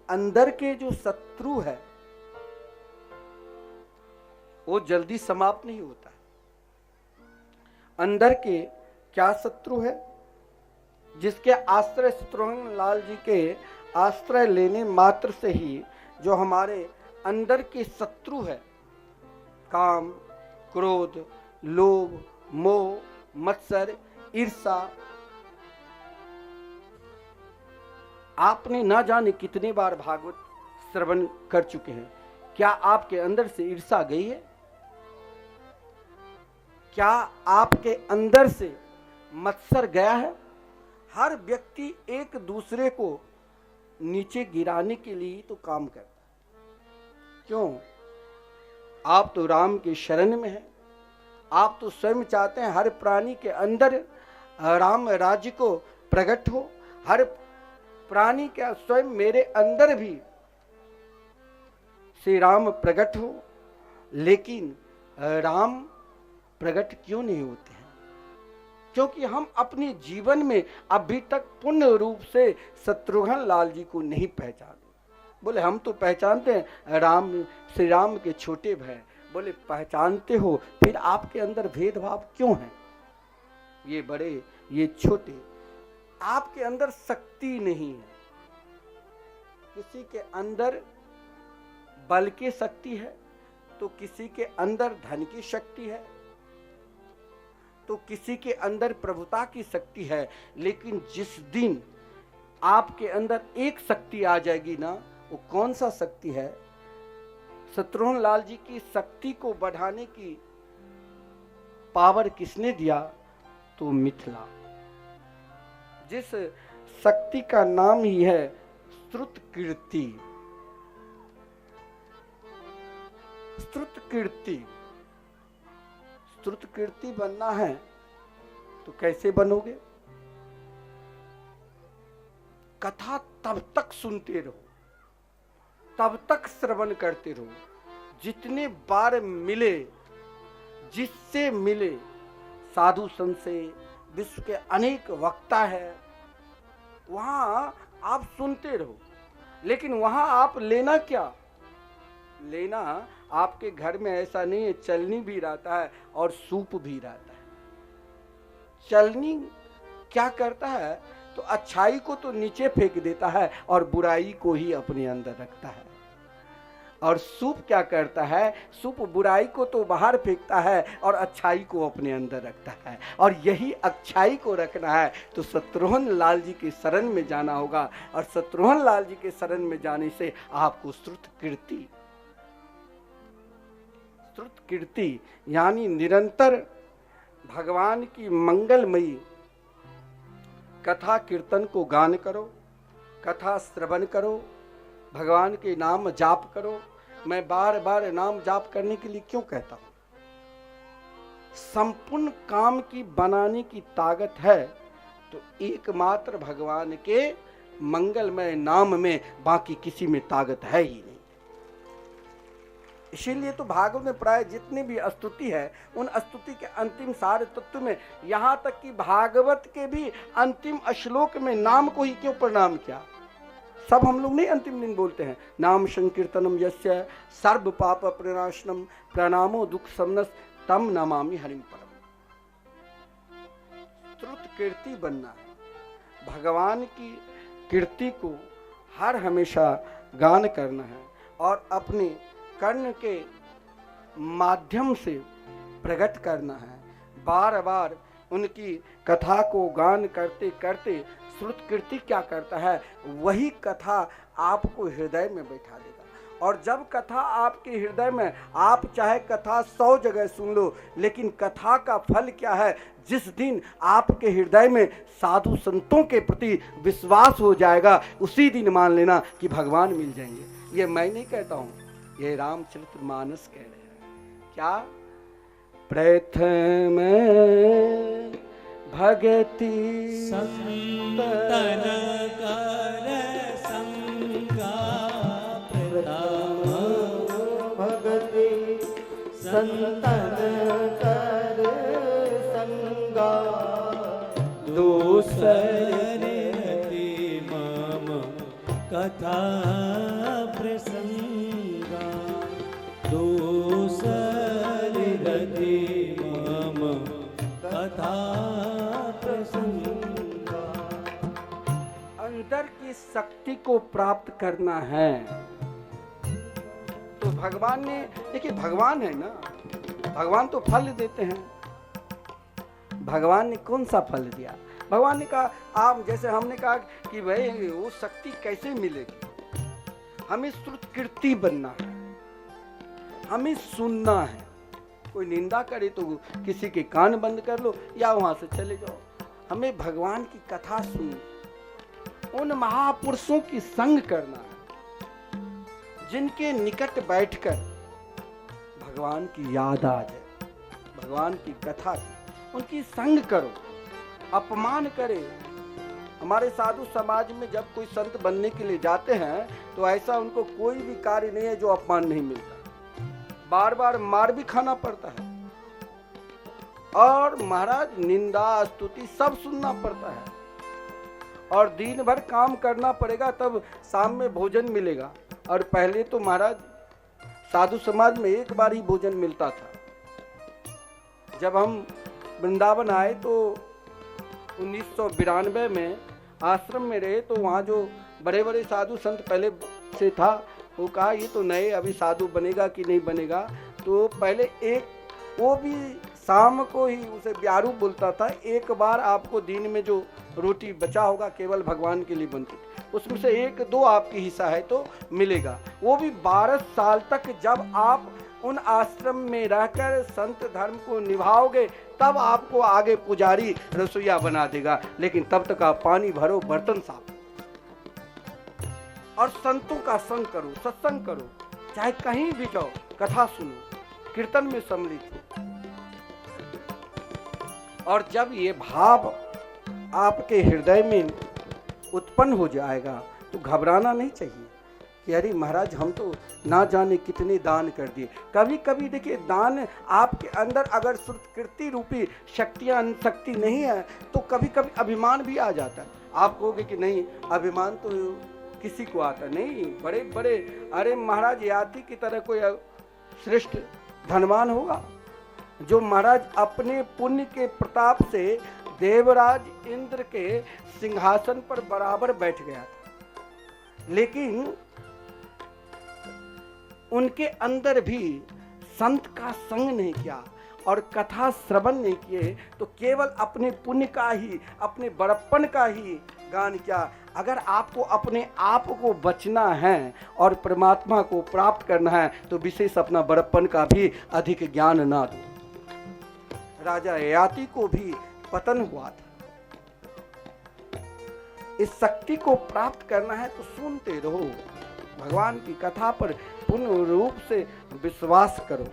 अंदर के जो शत्रु है वो जल्दी समाप्त नहीं होता। अंदर के क्या शत्रु है, जिसके आश्रय शत्रुघ्न लाल जी के आश्रय लेने मात्र से ही जो हमारे अंदर के शत्रु है, काम, क्रोध, लोभ, मोह, मत्सर, ईर्षा, आपने ना जाने कितने बार भागवत श्रवण कर चुके हैं। क्या आपके अंदर से ईर्षा गई है? क्या आपके अंदर से मत्सर गया है? हर व्यक्ति एक दूसरे को नीचे गिराने के लिए तो काम करता है। क्यों? आप तो राम के शरण में हैं। आप तो स्वयं चाहते हैं हर प्राणी के अंदर राम राज्य को प्रकट हो। हर प्राणी के स्वयं मेरे अंदर भी श्री राम प्रकट हो, लेकिन राम प्रकट क्यों नहीं होते हैं? क्योंकि हम अपने जीवन में अभी तक पूर्ण रूप से शत्रुघ्न लाल जी को नहीं पहचाने। बोले हम तो पहचानते हैं राम, श्री राम के छोटे भाई। बोले पहचानते हो, फिर आपके अंदर भेदभाव क्यों है? ये बड़े, ये छोटे, आपके अंदर शक्ति नहीं है। किसी के अंदर बल की शक्ति है, तो किसी के अंदर धन की शक्ति है, तो किसी के अंदर प्रभुता की शक्ति है। लेकिन जिस दिन आपके अंदर एक शक्ति आ जाएगी ना, वो कौन सा शक्ति है? शत्रुघ्न लाल जी की शक्ति को बढ़ाने की पावर किसने दिया? तो मिथिला। जिस शक्ति का नाम ही है श्रुत कीर्ति। श्रुत कीर्ति, श्रुत कीर्ति बनना है तो कैसे बनोगे? कथा तब तक सुनते रहो, तब तक श्रवण करते रहो, जितने बार मिले, जिससे मिले, साधु संत से, विश्व के अनेक वक्ता है, वहां आप सुनते रहो। लेकिन वहां आप लेना क्या? लेना आपके घर में ऐसा नहीं है, चलनी भी रहता है और सूप भी रहता है। चलनी क्या करता है? तो अच्छाई को तो नीचे फेंक देता है और बुराई को ही अपने अंदर रखता है। और सूप क्या करता है? सूप बुराई को तो बाहर फेंकता है और अच्छाई को अपने अंदर रखता है। और यही अच्छाई को रखना है तो शत्रुघ्न लाल जी के शरण में जाना होगा। और शत्रुघ्न लाल जी के शरण में जाने से आपको श्रुत कीर्ति, श्रुत कीर्ति यानी निरंतर भगवान की मंगलमयी कथा कीर्तन को गान करो, कथा श्रवण करो, भगवान के नाम जाप करो। मैं बार बार नाम जाप करने के लिए क्यों कहता हूं? संपूर्ण काम की बनाने की ताकत है तो एकमात्र भगवान के मंगलमय नाम में, बाकी किसी में ताकत है ही नहीं। इसीलिए तो भागवत में प्राय जितनी भी स्तुति है, उन स्तुति के अंतिम सार तत्व में, यहां तक कि भागवत के भी अंतिम श्लोक में नाम को ही क्यों प्रणाम किया? सब हम लोग नहीं अंतिम दिन बोलते हैं, नाम संकीर्तनम यस्य सर्व पाप प्रणाशनम प्रणामो दुख समनस तम नमामि हरिम परम। श्रुत कीर्ति बनना है, भगवान की कीर्ति को हर हमेशा गान करना है और अपने कर्ण के माध्यम से प्रकट करना है। बार बार उनकी कथा को गान करते करते श्रुत कीर्ति क्या करता है? वही कथा आपको हृदय में बैठा देगा। और जब कथा आपके हृदय में, आप चाहे कथा 100 जगह सुन लो, लेकिन कथा का फल क्या है? जिस दिन आपके हृदय में साधु संतों के प्रति विश्वास हो जाएगा, उसी दिन मान लेना कि भगवान मिल जाएंगे। ये मैं नहीं कहता हूँ, ये रामचरितमानस कह रहे हैं। क्या? प्रथम भगति संतन कर संगा, प्रथम भगति संतन कर संगा, दूसरे मम कथा प्रसंगा दूसरी रति मम कथा प्रसंगा। अंदर की शक्ति को प्राप्त करना है तो भगवान ने, देखिए भगवान है ना, भगवान तो फल देते हैं। भगवान ने कौन सा फल दिया? भगवान ने कहा, आप जैसे हमने कहा कि भाई वो शक्ति कैसे मिलेगी, हमें श्रुतकीर्ति बनना है, हमें सुनना है। कोई निंदा करे तो किसी के कान बंद कर लो या वहां से चले जाओ। हमें भगवान की कथा सुननी, उन महापुरुषों की संग करना है जिनके निकट बैठकर भगवान की याद आ जाए, भगवान की कथा की, उनकी संग करो, अपमान करे। हमारे साधु समाज में जब कोई संत बनने के लिए जाते हैं तो ऐसा उनको कोई भी कार्य नहीं है जो अपमान नहीं मिलता, बार बार मार भी खाना पड़ता है और महाराज निंदा स्तुति सब सुनना पड़ता है और दिन भर काम करना पड़ेगा तब शाम में भोजन मिलेगा। और पहले तो महाराज साधु समाज में एक बार ही भोजन मिलता था। जब हम वृंदावन आए तो 1992 में आश्रम में रहे तो वहाँ जो बड़े बड़े साधु संत पहले से था वो कहा ये तो नए अभी साधु बनेगा कि नहीं बनेगा। तो पहले एक वो भी शाम को ही उसे ब्यारू बोलता था, एक बार आपको दिन में जो रोटी बचा होगा केवल भगवान के लिए बनती, उसमें से एक दो आपकी हिस्सा है तो मिलेगा। वो भी 12 साल तक जब आप उन आश्रम में रहकर संत धर्म को निभाओगे तब आपको आगे पुजारी रसोईया बना देगा, लेकिन तब तक आप पानी भरो, बर्तन साफ और संतों का संग करो, सत्संग करो, चाहे कहीं भी जाओ, कथा सुनो, कीर्तन में सम्मिलित हो। और जब ये भाव आपके हृदय में उत्पन्न हो जाएगा तो घबराना नहीं चाहिए कि अरे महाराज हम तो ना जाने कितने दान कर दिए। कभी कभी देखिए दान आपके अंदर अगर श्रुतकीर्ति रूपी शक्ति नहीं है तो कभी कभी अभिमान भी आ जाता है। आप कहोगे कि नहीं अभिमान तो किसी को आता नहीं, बड़े बड़े, अरे महाराज याति की तरह कोई श्रेष्ठ धनवान होगा जो महाराज अपने पुण्य के प्रताप से देवराज इंद्र के सिंहासन पर बराबर बैठ गया था, लेकिन उनके अंदर भी संत का संग नहीं किया और कथा श्रवण नहीं किए तो केवल अपने पुण्य का ही, अपने बड़प्पन का ही गान किया। अगर आपको अपने आप को बचना है और परमात्मा को प्राप्त करना है तो विशेष अपना बड़प्पन का भी अधिक ज्ञान ना दो। राजा ययाति को भी पतन हुआ था। इस शक्ति को प्राप्त करना है तो सुनते रहो, भगवान की कथा पर पूर्ण रूप से विश्वास करो।